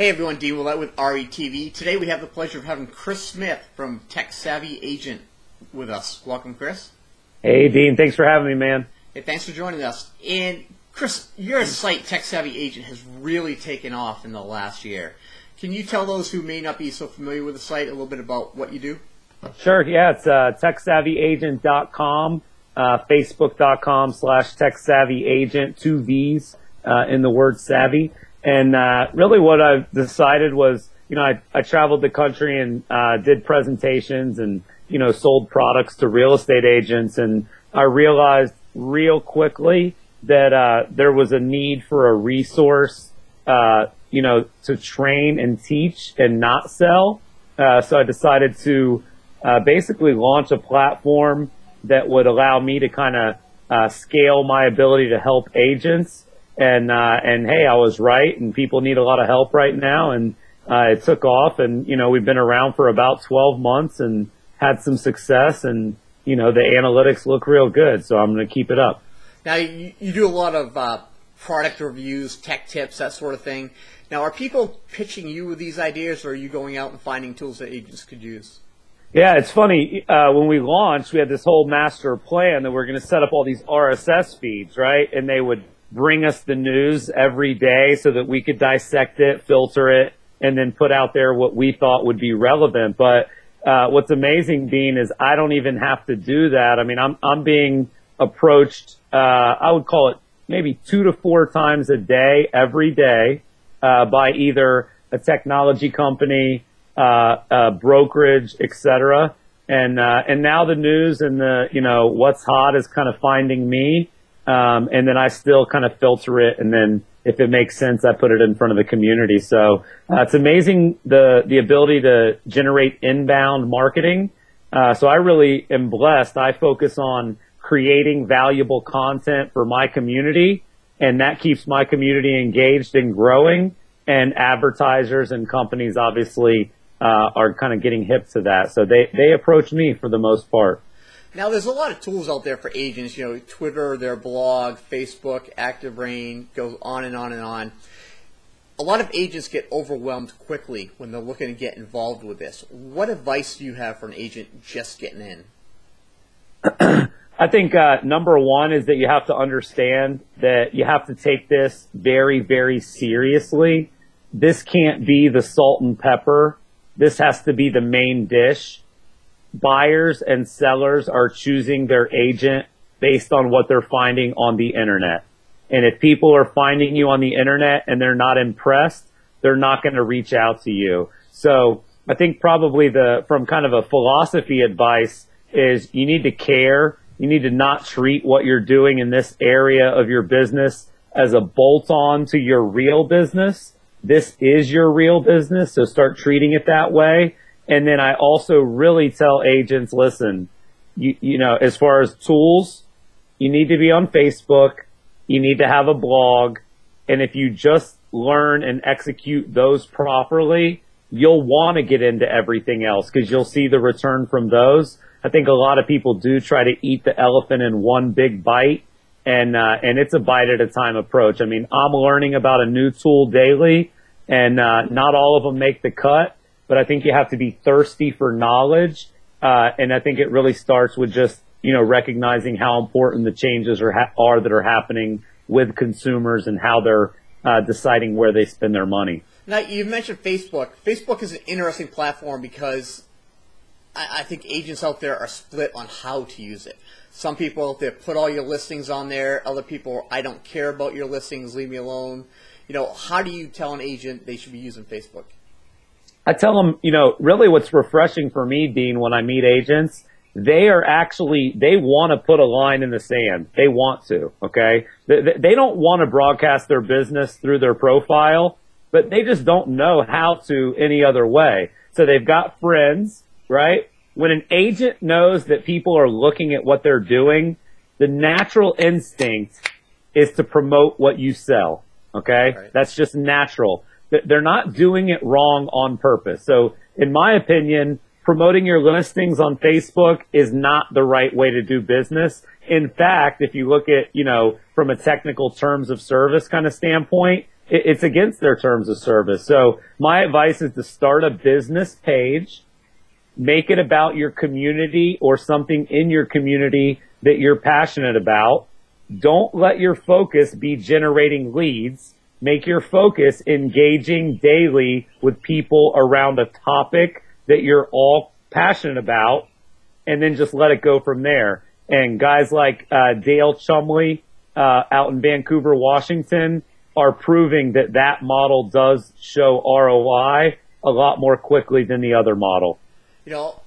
Hey everyone, Dean Willett with RETV. Today we have the pleasure of having Chris Smith from Tech Savvy Agent with us. Welcome, Chris. Hey, Dean. Thanks for having me, man. Hey, thanks for joining us. And Chris, your site, Tech Savvy Agent, has really taken off in the last year. Can you tell those who may not be so familiar with the site a little bit about what you do? Sure. Yeah, it's techsavvyagent.com, facebook.com/techsavvyagent, two V's in the word savvy. And really what I decided was, I traveled the country and did presentations and, sold products to real estate agents. And I realized real quickly that there was a need for a resource, to train and teach and not sell. So I decided to basically launch a platform that would allow me to kind of scale my ability to help agents. And hey, I was right, and people need a lot of help right now, and it took off, and we've been around for about 12 months and had some success, and the analytics look real good, so I'm going to keep it up. Now you do a lot of product reviews, tech tips, that sort of thing. Now, are people pitching you with these ideas, or are you going out and finding tools that agents could use? Yeah, it's funny. When we launched, we had this whole master plan that we're going to set up all these RSS feeds, right? And they would bring us the news every day so that we could dissect it, filter it, and then put out there what we thought would be relevant. But what's amazing, Dean, is I don't even have to do that. I mean, I'm being approached, I would call it maybe 2 to 4 times a day, every day, by either a technology company, a brokerage, etc. And now the news and the, what's hot is kind of finding me. And then I still kind of filter it, and then if it makes sense, I put it in front of the community. So it's amazing the ability to generate inbound marketing. So I really am blessed. I focus on creating valuable content for my community, and that keeps my community engaged and growing. And advertisers and companies obviously are kind of getting hip to that. So they approach me for the most part. Now, there's a lot of tools out there for agents, Twitter, their blog, Facebook, ActiveRain, goes on and on and on. A lot of agents get overwhelmed quickly when they're looking to get involved with this. What advice do you have for an agent just getting in? I think number one is that you have to understand that you have to take this very, very seriously. This can't be the salt and pepper. This has to be the main dish. Buyers and sellers are choosing their agent based on what they're finding on the internet. And if people are finding you on the internet and they're not impressed, they're not going to reach out to you. So I think probably from kind of a philosophy advice is you need to care. You need to not treat what you're doing in this area of your business as a bolt-on to your real business. This is your real business, so start treating it that way. And then I also really tell agents, listen, as far as tools, you need to be on Facebook. You need to have a blog. And if you just learn and execute those properly, you'll want to get into everything else because you'll see the return from those. I think a lot of people do try to eat the elephant in one big bite, and it's a bite at a time approach. I mean, I'm learning about a new tool daily, and not all of them make the cut. But I think you have to be thirsty for knowledge, and I think it really starts with just recognizing how important the changes are that are happening with consumers and how they're deciding where they spend their money. Now, you mentioned Facebook. Facebook is an interesting platform because I think agents out there are split on how to use it. Some people out there put all your listings on there. Other people, I don't care about your listings, leave me alone. How do you tell an agent they should be using Facebook? I tell them, really what's refreshing for me, Dean, when I meet agents, they want to put a line in the sand. They want to, okay? They don't want to broadcast their business through their profile, but they just don't know how to any other way. So they've got friends, right? When an agent knows that people are looking at what they're doing, the natural instinct is to promote what you sell, okay? Right. That's just natural. They're not doing it wrong on purpose. So in my opinion, promoting your listings on Facebook is not the right way to do business. In fact, if you look at, from a technical terms of service kind of standpoint, it's against their terms of service. So my advice is to start a business page, make it about your community or something in your community that you're passionate about. Don't let your focus be generating leads. Make your focus engaging daily with people around a topic that you're all passionate about, and then just let it go from there. And guys like Dale Chumley out in Vancouver, Washington, are proving that that model does show ROI a lot more quickly than the other model. You know,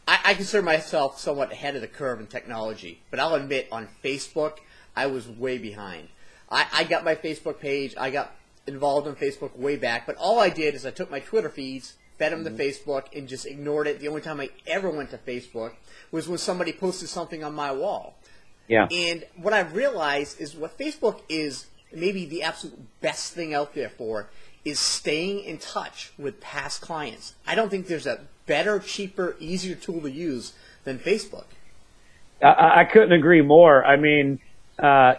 I consider myself somewhat ahead of the curve in technology, but I'll admit on Facebook, I was way behind. I got my Facebook page, I got involved in Facebook way back, but all I did is I took my Twitter feeds, fed them to Facebook, and just ignored it. The only time I ever went to Facebook was when somebody posted something on my wall. Yeah. And what I've realized is what Facebook is maybe the absolute best thing out there for is staying in touch with past clients. I don't think there's a better, cheaper, easier tool to use than Facebook. I couldn't agree more. I mean,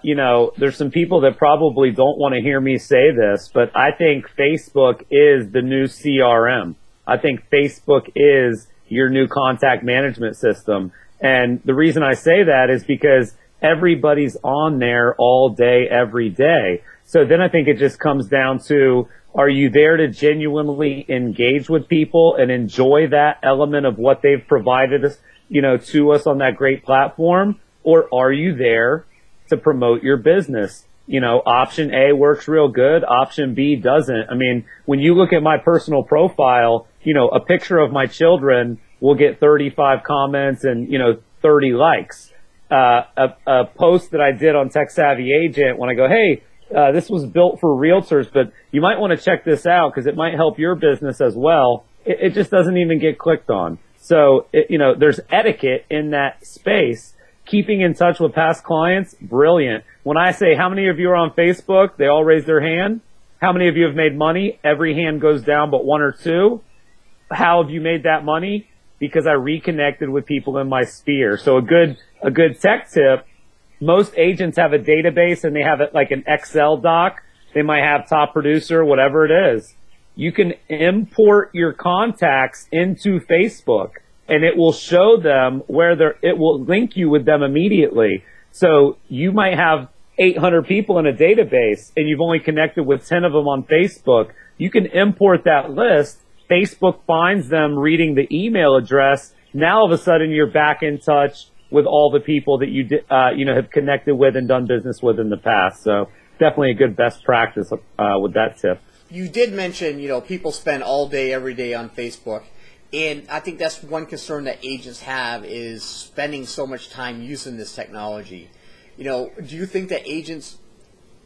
you know, there's some people that probably don't want to hear me say this, but I think Facebook is the new CRM. I think Facebook is your new contact management system. And the reason I say that is because everybody's on there all day, every day. So then I think it just comes down to, are you there to genuinely engage with people and enjoy that element of what they've provided us, you know, to us on that great platform? Or are you there to promote your business? You know, option A works real good. Option B doesn't. I mean, when you look at my personal profile, you know, a picture of my children will get 35 comments and, you know, 30 likes. A post that I did on Tech Savvy Agent when I go, hey, this was built for realtors, but you might want to check this out because it might help your business as well. It just doesn't even get clicked on. So, you know, there's etiquette in that space. Keeping in touch with past clients, brilliant. When I say how many of you are on Facebook, they all raise their hand. How many of you have made money? Every hand goes down but one or two. How have you made that money? Because I reconnected with people in my sphere. So a good tech tip, most agents have a database and they have it like an Excel doc. They might have top producer, whatever it is. You can import your contacts into Facebook and it will show them it will link you with them immediately. So you might have 800 people in a database and you've only connected with 10 of them on Facebook. You can import that list. Facebook finds them reading the email address. Now all of a sudden you're back in touch with all the people that you have connected with and done business with in the past. So definitely a good best practice with that tip. You did mention, you know, people spend all day, every day on Facebook. And I think that's one concern that agents have is spending so much time using this technology. You know, do you think that agents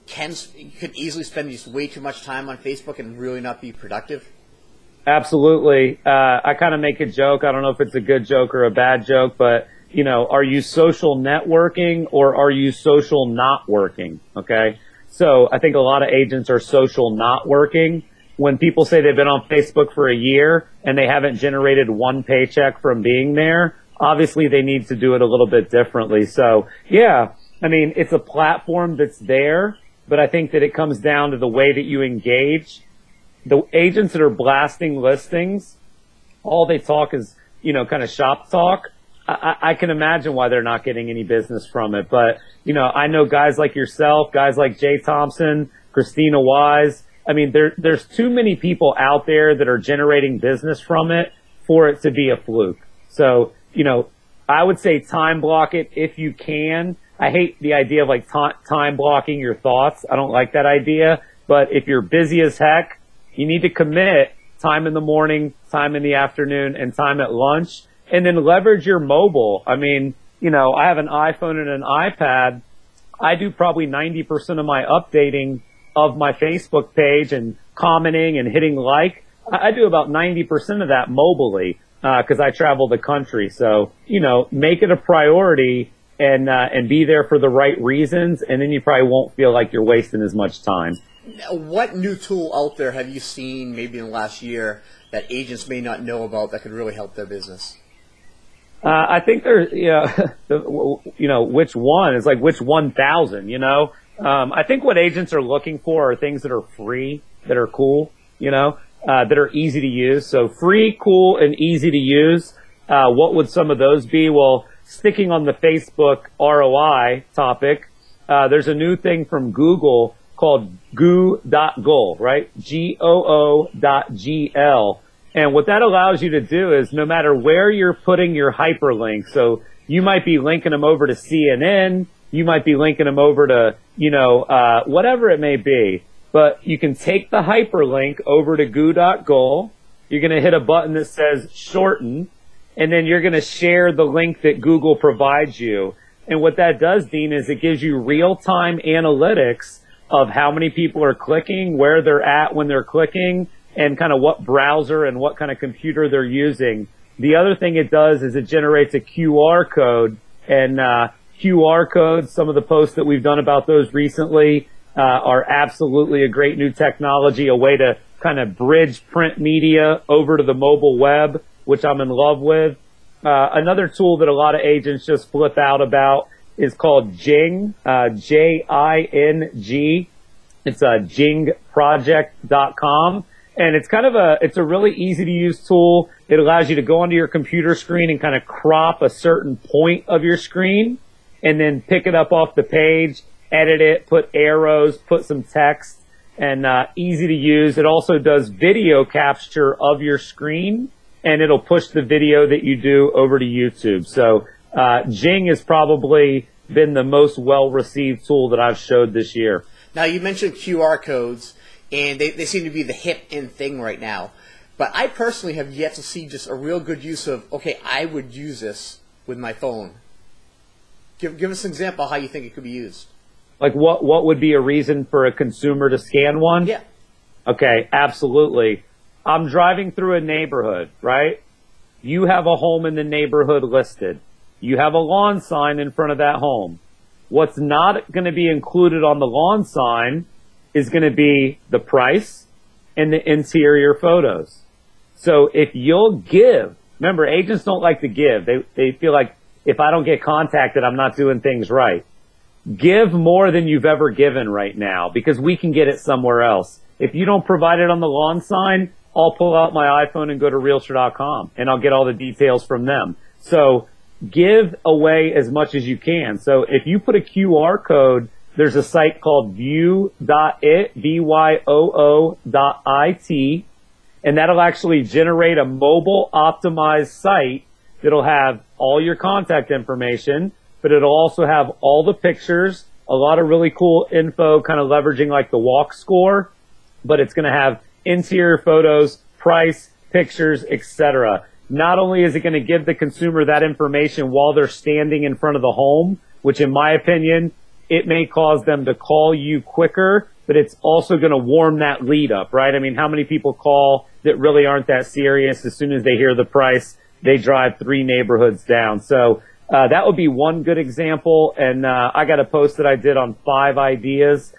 could easily spend just way too much time on Facebook and really not be productive? Absolutely. I kind of make a joke. I don't know if it's a good joke or a bad joke, but, you know, are you social networking or are you social not working? Okay. So I think a lot of agents are social not working. When people say they've been on Facebook for a year and they haven't generated one paycheck from being there, obviously they need to do it a little bit differently. So yeah, I mean, it's a platform that's there, but I think that it comes down to the way that you engage. The agents that are blasting listings, all they talk is, you know, kind of shop talk. I can imagine why they're not getting any business from it. But, you know, I know guys like yourself, guys like Jay Thompson, Christina Wise. I mean, there's too many people out there that are generating business from it for it to be a fluke. So, you know, I would say time block it if you can. I hate the idea of like time blocking your thoughts. I don't like that idea. But if you're busy as heck, you need to commit time in the morning, time in the afternoon, and time at lunch, and then leverage your mobile. I mean, you know, I have an iPhone and an iPad. I do probably 90% of my updating of my Facebook page and commenting and hitting like. I do about 90% of that mobily because I travel the country. So, you know, make it a priority and be there for the right reasons, and then you probably won't feel like you're wasting as much time. What new tool out there have you seen maybe in the last year that agents may not know about that could really help their business? I think there's, you know, which one? It's like which 1,000, you know? I think what agents are looking for are things that are free, that are cool, that are easy to use. So free, cool, and easy to use. What would some of those be? Well, sticking on the Facebook ROI topic, there's a new thing from Google called goo.gl, right? GOO.GL. And what that allows you to do is no matter where you're putting your hyperlink, so you might be linking them over to CNN, you might be linking them over to, whatever it may be, but you can take the hyperlink over to goo.gl. You're going to hit a button that says shorten, and then you're going to share the link that Google provides you. And what that does, Dean, is it gives you real-time analytics of how many people are clicking, where they're at when they're clicking, and kind of what browser and what kind of computer they're using. The other thing it does is it generates a QR code, and QR codes, some of the posts that we've done about those recently, are absolutely a great new technology, a way to kind of bridge print media over to the mobile web, which I'm in love with. Another tool that a lot of agents just flip out about is called Jing, Jing. It's jingproject.com. And it's it's a really easy to use tool. It allows you to go onto your computer screen and kind of crop a certain point of your screen and then pick it up off the page, edit it, put arrows, put some text, and easy to use. It also does video capture of your screen, and it'll push the video that you do over to YouTube. So Jing has probably been the most well-received tool that I've showed this year. Now, you mentioned QR codes, and they seem to be the hip in thing right now. But I personally have yet to see just a real good use of, okay, I would use this with my phone. Give us an example of how you think it could be used. Like what would be a reason for a consumer to scan one? Yeah. Okay, absolutely. I'm driving through a neighborhood, right? You have a home in the neighborhood listed. You have a lawn sign in front of that home. What's not going to be included on the lawn sign is going to be the price and the interior photos. So if you'll give, remember, agents don't like to give. They feel like if I don't get contacted, I'm not doing things right. Give more than you've ever given right now because we can get it somewhere else. If you don't provide it on the lawn sign, I'll pull out my iPhone and go to Realtor.com and I'll get all the details from them. So give away as much as you can. So if you put a QR code, there's a site called Vyoo.it, VYOO.IT, and that'll actually generate a mobile optimized site that'll have all your contact information, but it'll also have all the pictures, a lot of really cool info, kind of leveraging like the walk score, but it's going to have interior photos, price, pictures, etc. Not only is it going to give the consumer that information while they're standing in front of the home, which in my opinion, it may cause them to call you quicker, but it's also going to warm that lead up, right? I mean, how many people call that really aren't that serious? As soon as they hear the price, they drive 3 neighborhoods down. So that would be one good example. And I got a post that I did on 5 ideas.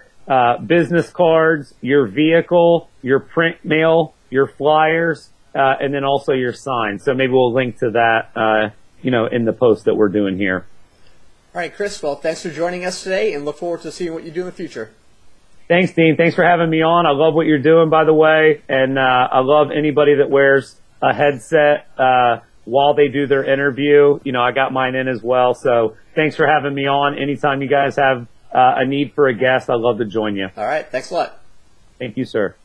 Business cards, your vehicle, your print mail, your flyers, and then also your sign. So maybe we'll link to that, in the post that we're doing here. All right, Chris, well, thanks for joining us today and look forward to seeing what you do in the future. Thanks, Dean. Thanks for having me on. I love what you're doing, by the way, and I love anybody that wears a headset while they do their interview. I got mine in as well, so thanks for having me on. Anytime you guys have a need for a guest, I'd love to join you. All right, thanks a lot. Thank you, sir.